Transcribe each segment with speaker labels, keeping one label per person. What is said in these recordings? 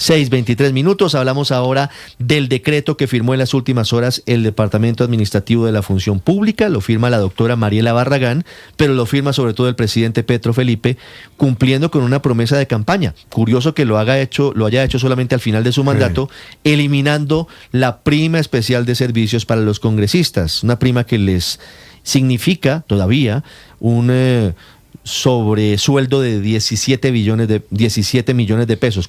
Speaker 1: 6:23. Hablamos ahora del decreto que firmó en las últimas horas el Departamento Administrativo de la Función Pública. Lo firma la doctora Mariela Barragán, pero lo firma sobre todo el presidente Petro Felipe, cumpliendo con una promesa de campaña. Curioso que lo haya hecho solamente al final de su mandato, eliminando la prima especial de servicios para los congresistas, una prima que les significa todavía un sobresueldo de 17 millones de pesos,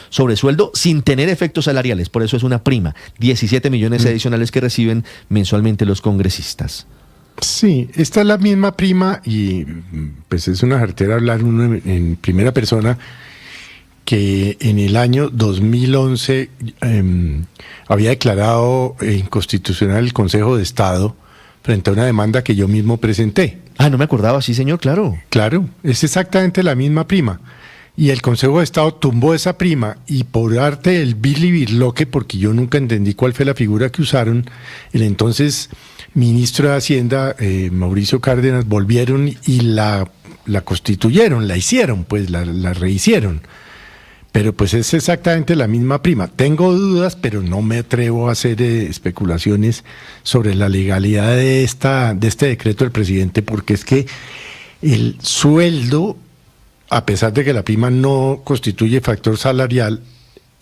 Speaker 1: sobresueldo sin tener efectos salariales, por eso es una prima, 17 millones adicionales que reciben mensualmente los congresistas.
Speaker 2: Sí, esta es la misma prima y pues es una jartera hablar uno en primera persona que en el año 2011 había declarado inconstitucional el Consejo de Estado frente a una demanda que yo mismo presenté.
Speaker 1: Ah, no me acordaba, sí señor, claro.
Speaker 2: Claro, es exactamente la misma prima. Y el Consejo de Estado tumbó esa prima y por arte del birlibirloque, porque yo nunca entendí cuál fue la figura que usaron, el entonces ministro de Hacienda, Mauricio Cárdenas, volvieron y la constituyeron, la hicieron, pues la rehicieron. Pero pues es exactamente la misma prima. Tengo dudas, pero no me atrevo a hacer especulaciones sobre la legalidad de este decreto del presidente, porque es que el sueldo, a pesar de que la prima no constituye factor salarial,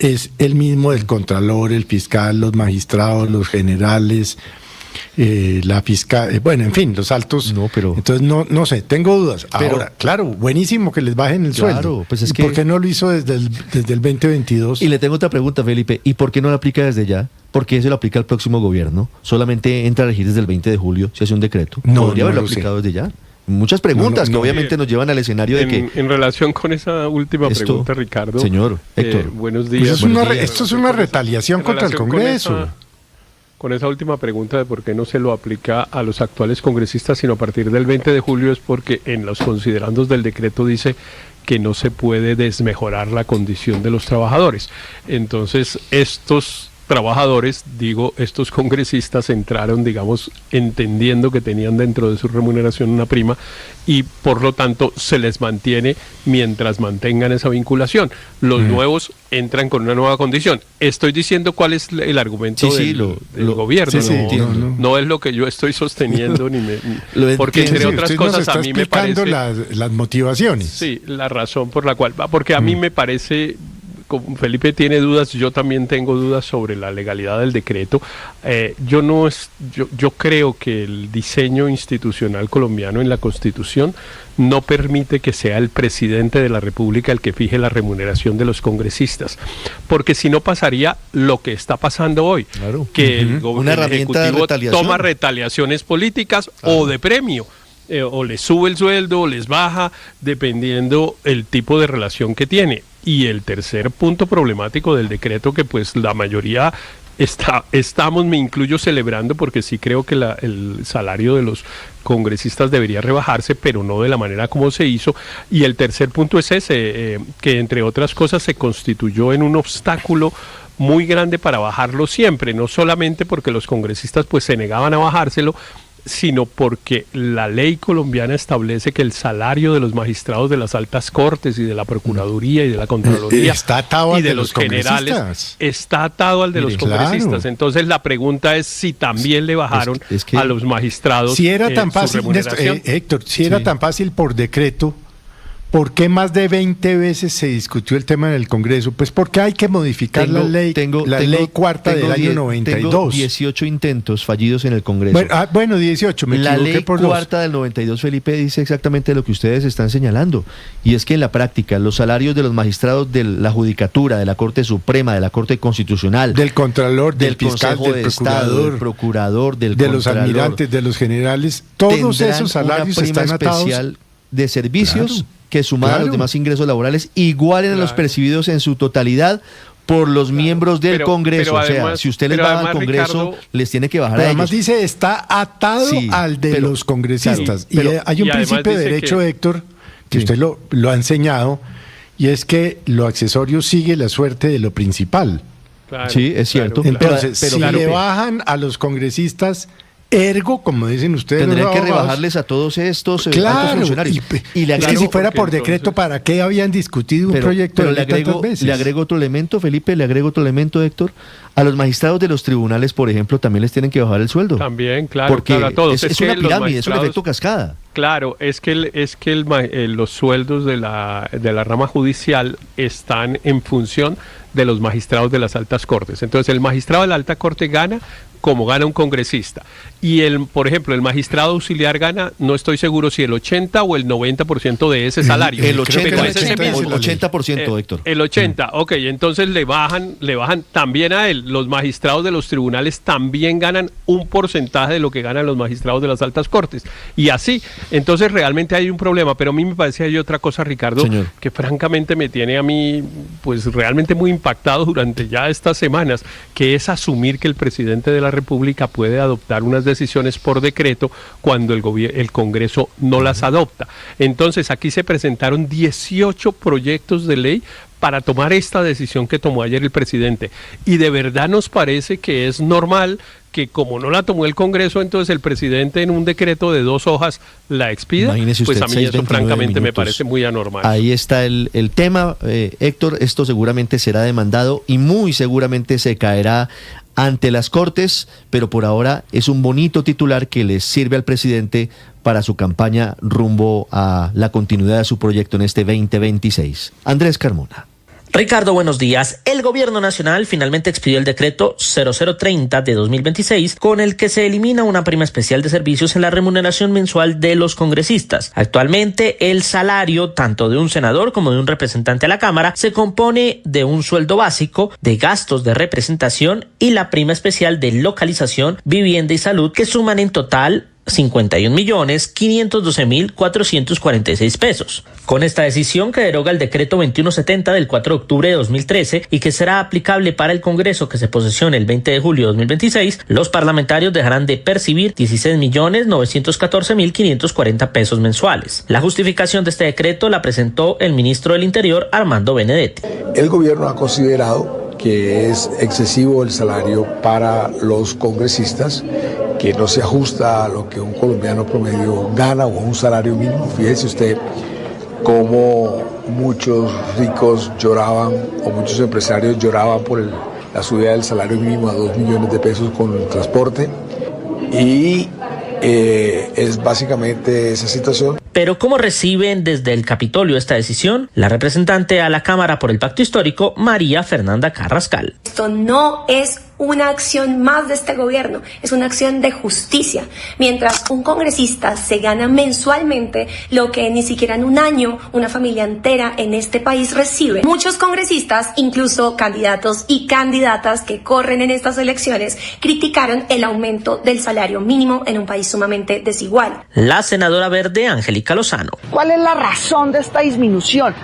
Speaker 2: es el mismo del contralor, el fiscal, los magistrados, los generales, la fiscal, bueno, en fin, los altos.
Speaker 1: No, pero
Speaker 2: entonces no sé, tengo dudas.
Speaker 1: Pero,
Speaker 2: ahora, claro, buenísimo que les bajen el sueldo.
Speaker 1: Pues es que,
Speaker 2: ¿por qué no lo hizo desde el 2022?
Speaker 1: Y le tengo otra pregunta, Felipe, ¿y por qué no lo aplica desde ya? ¿Por qué se lo aplica al próximo gobierno? Solamente entra a regir desde el 20 de julio, se hace un decreto. Podría haberlo aplicado desde ya. Muchas preguntas que obviamente nos llevan al escenario de que...
Speaker 3: En relación con esa última pregunta, Ricardo.
Speaker 1: Señor Héctor.
Speaker 3: Buenos días.
Speaker 2: Pues esto es una retaliación contra el Congreso.
Speaker 3: Con esa última pregunta de por qué no se lo aplica a los actuales congresistas, sino a partir del 20 de julio, es porque en los considerandos del decreto dice que no se puede desmejorar la condición de los trabajadores. Entonces, estos trabajadores, estos congresistas entraron, entendiendo que tenían dentro de su remuneración una prima y por lo tanto se les mantiene mientras mantengan esa vinculación. Los nuevos entran con una nueva condición. Estoy diciendo cuál es el argumento del gobierno. No es lo que yo estoy sosteniendo, porque entre otras cosas a mí me parece...
Speaker 2: las motivaciones.
Speaker 3: Sí, la razón por la cual... Porque a mí me parece... Felipe tiene dudas, yo también tengo dudas sobre la legalidad del decreto. Yo creo que el diseño institucional colombiano en la Constitución no permite que sea el presidente de la República el que fije la remuneración de los congresistas, porque si no pasaría lo que está pasando hoy, que el Ejecutivo toma retaliaciones políticas o de premio. O les sube el sueldo o les baja, dependiendo el tipo de relación que tiene. Y el tercer punto problemático del decreto, que pues la mayoría estamos, me incluyo, celebrando, porque sí creo que el salario de los congresistas debería rebajarse, pero no de la manera como se hizo. Y el tercer punto es ese, que entre otras cosas se constituyó en un obstáculo muy grande para bajarlo siempre, no solamente porque los congresistas pues se negaban a bajárselo, sino porque la ley colombiana establece que el salario de los magistrados de las altas cortes y de la Procuraduría y de la Contraloría
Speaker 2: está atado
Speaker 3: y de los generales está atado al de los congresistas. Entonces la pregunta es si también le bajaron a los magistrados
Speaker 2: si era tan fácil, Héctor, si era tan fácil por decreto, ¿por qué más de 20 veces se discutió el tema en el Congreso? Pues porque hay que modificar la ley cuarta del año 92.
Speaker 1: Tengo 18 intentos fallidos en el Congreso.
Speaker 2: Bueno, 18, me equivoqué por 2.
Speaker 1: La ley cuarta del 92, Felipe, dice exactamente lo que ustedes están señalando. Y es que en la práctica, los salarios de los magistrados de la Judicatura, de la Corte Suprema, de la Corte Constitucional,
Speaker 2: del Contralor, del fiscal,
Speaker 1: Consejo
Speaker 2: del
Speaker 1: de Estado, del Procurador,
Speaker 2: de los almirantes, de los generales, todos esos salarios están atados.
Speaker 1: Especial de servicios que sumada a los demás ingresos laborales igualen a los percibidos en su totalidad por los miembros del Congreso. Además, o sea, si usted les baja al Congreso, Ricardo, les tiene que bajar a ellos.
Speaker 2: Además dice, está atado al de los congresistas. Y hay un principio de derecho, Héctor, que usted lo ha enseñado, y es que lo accesorio sigue la suerte de lo principal.
Speaker 1: Sí, es cierto.
Speaker 2: Entonces, si le bajan a los congresistas, Ergo, como dicen ustedes,
Speaker 1: tendrían que rebajarles a todos estos altos funcionarios.
Speaker 2: Y le agrego, es que si fuera por decreto, ¿para qué habían discutido un proyecto de ley tantas veces?
Speaker 1: Le agrego otro elemento, Felipe, Héctor. A los magistrados de los tribunales, por ejemplo, también les tienen que bajar el sueldo.
Speaker 3: También, claro,
Speaker 1: porque
Speaker 3: claro, a todos.
Speaker 1: Es una pirámide, es un efecto cascada.
Speaker 3: Claro, los sueldos de la rama judicial están en función de los magistrados de las altas cortes. Entonces, el magistrado de la alta corte gana como gana un congresista. Y por ejemplo, el magistrado auxiliar gana, no estoy seguro si el 80 o el 90% de ese salario.
Speaker 1: El 80%, Héctor.
Speaker 3: El 80, ok, entonces le bajan también a él. Los magistrados de los tribunales también ganan un porcentaje de lo que ganan los magistrados de las altas cortes. Y así, entonces realmente hay un problema, pero a mí me parece que hay otra cosa, Ricardo,
Speaker 1: señor,
Speaker 3: que francamente me tiene a mí, pues realmente muy impactado durante ya estas semanas, que es asumir que el presidente de la República puede adoptar unas decisiones por decreto cuando el Congreso no las adopta. Entonces aquí se presentaron 18 proyectos de ley para tomar esta decisión que tomó ayer el presidente. Y de verdad nos parece que es normal que como no la tomó el Congreso, entonces el presidente en un decreto de 2 hojas la expida.
Speaker 1: Imagínese usted,
Speaker 3: pues a mí eso francamente
Speaker 1: minutos.
Speaker 3: Me parece muy anormal.
Speaker 1: Ahí está el tema, Héctor. Esto seguramente será demandado y muy seguramente se caerá ante las Cortes, pero por ahora es un bonito titular que le sirve al presidente para su campaña rumbo a la continuidad de su proyecto en este 2026. Andrés Carmona.
Speaker 4: Ricardo, buenos días. El Gobierno Nacional finalmente expidió el decreto 0030 de 2026, con el que se elimina una prima especial de servicios en la remuneración mensual de los congresistas. Actualmente, el salario, tanto de un senador como de un representante a la Cámara, se compone de un sueldo básico, de gastos de representación y la prima especial de localización, vivienda y salud, que suman en total 51.512.446 pesos. Con esta decisión, que deroga el decreto 2170 del 4 de octubre de 2013 y que será aplicable para el Congreso que se posesione el 20 de julio de 2026, los parlamentarios dejarán de percibir 16.914.540 pesos mensuales. La justificación de este decreto la presentó el ministro del Interior, Armando Benedetti.
Speaker 5: El gobierno ha considerado que es excesivo el salario para los congresistas, que no se ajusta a lo que un colombiano promedio gana o un salario mínimo. Fíjese usted cómo muchos ricos lloraban o muchos empresarios lloraban por la subida del salario mínimo a 2 millones de pesos con el transporte, y es básicamente esa situación.
Speaker 4: Pero ¿cómo reciben desde el Capitolio esta decisión? La representante a la Cámara por el Pacto Histórico, María Fernanda Carrascal.
Speaker 6: Esto no es una acción más de este gobierno, es una acción de justicia. Mientras un congresista se gana mensualmente lo que ni siquiera en un año una familia entera en este país recibe. Muchos congresistas, incluso candidatos y candidatas que corren en estas elecciones, criticaron el aumento del salario mínimo en un país sumamente desigual.
Speaker 4: La senadora verde, Angélica Lozano.
Speaker 7: ¿Cuál es la razón de esta disminución?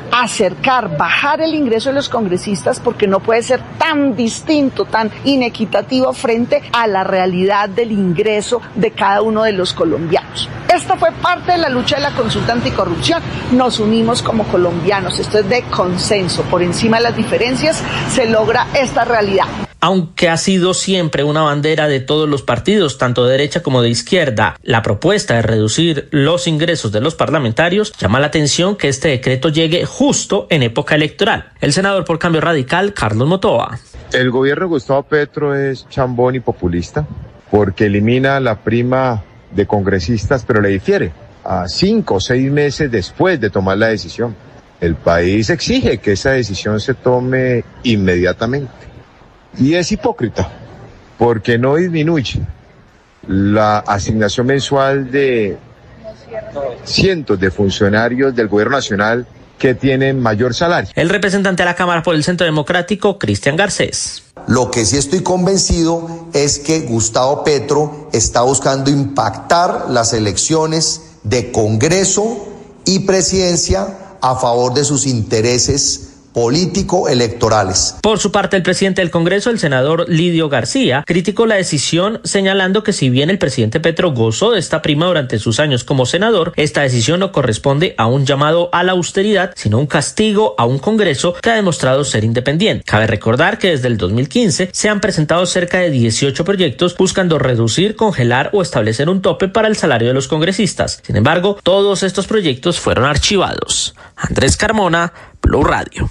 Speaker 7: Bajar el ingreso de los congresistas, porque no puede ser tan distinto, tan inequitativo frente a la realidad del ingreso de cada uno de los colombianos. Esta fue parte de la lucha de la consulta anticorrupción. Nos unimos como colombianos. Esto es de consenso. Por encima de las diferencias se logra esta realidad.
Speaker 4: Aunque ha sido siempre una bandera de todos los partidos, tanto de derecha como de izquierda, la propuesta de reducir los ingresos de los parlamentarios, llama la atención que este decreto llegue justo en época electoral. El senador por Cambio Radical, Carlos Motoa.
Speaker 8: El gobierno de Gustavo Petro es chambón y populista porque elimina la prima de congresistas, pero le difiere a 5 o 6 meses después de tomar la decisión. El país exige que esa decisión se tome inmediatamente. Y es hipócrita, porque no disminuye la asignación mensual de cientos de funcionarios del gobierno nacional que tienen mayor salario.
Speaker 4: El representante a la Cámara por el Centro Democrático, Cristian Garcés.
Speaker 9: Lo que sí estoy convencido es que Gustavo Petro está buscando impactar las elecciones de Congreso y Presidencia a favor de sus intereses político-electorales.
Speaker 4: Por su parte, el presidente del Congreso, el senador Lidio García, criticó la decisión señalando que si bien el presidente Petro gozó de esta prima durante sus años como senador, esta decisión no corresponde a un llamado a la austeridad, sino un castigo a un Congreso que ha demostrado ser independiente. Cabe recordar que desde el 2015 se han presentado cerca de 18 proyectos buscando reducir, congelar o establecer un tope para el salario de los congresistas. Sin embargo, todos estos proyectos fueron archivados. Andrés Carmona, Blue Radio.